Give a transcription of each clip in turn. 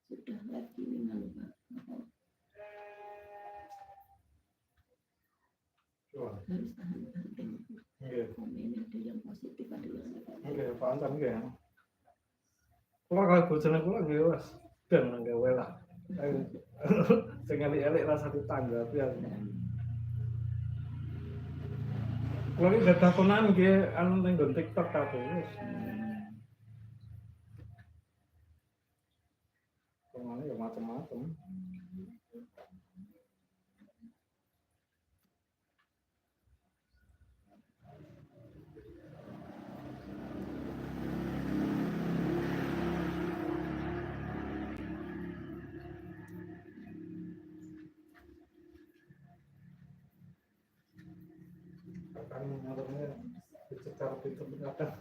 sudah lagi minggu Pak. Harus tahan banting. Komen ada yang positif ada yang negatif. Nggih, pancen nggih. Kula kaya bojone kula nggih wis ben nang gawe lah. Sing elik-elik rasa ditanggapi ya. Kula iki gadah konan nggih anu ning TikTok kabeh wis. Konan ya macam-macam. Kan ngaturnya dicecar kadang.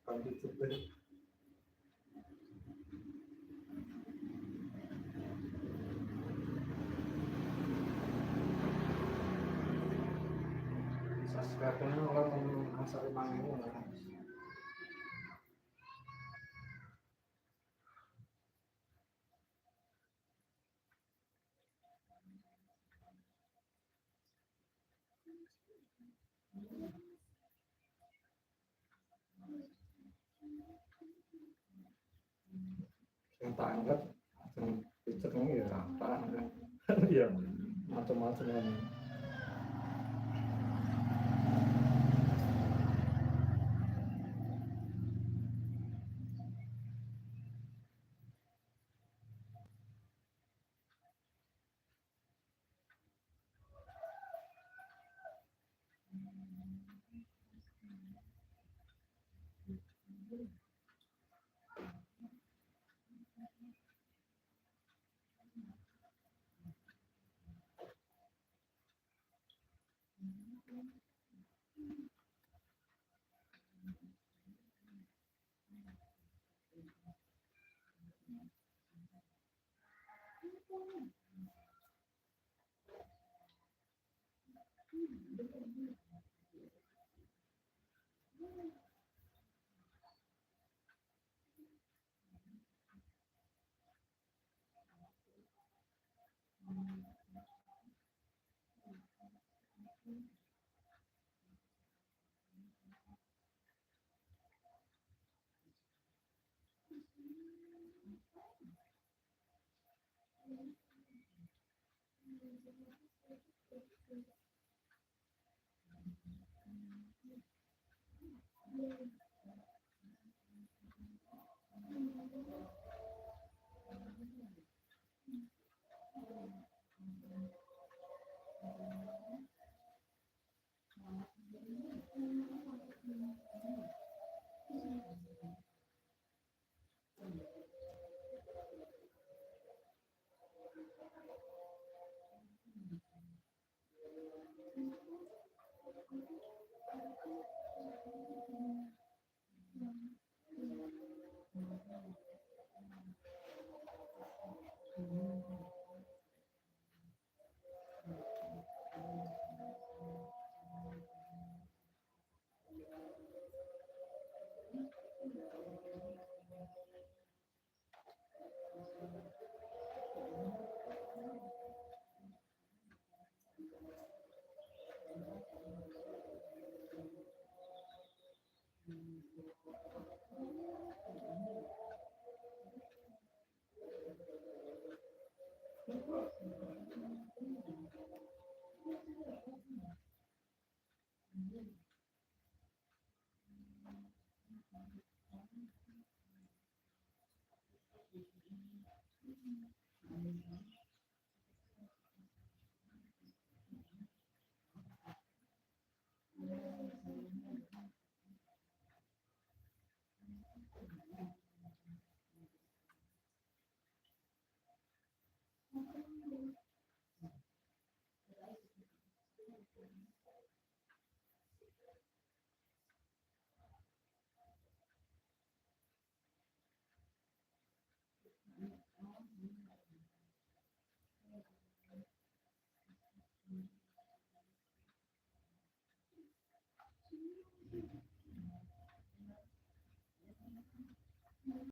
Kan dicecar. Kadang orang masak mangu lah. Yang tangkap, yang dicekung ya tangkap. Iya, macam-macam kan.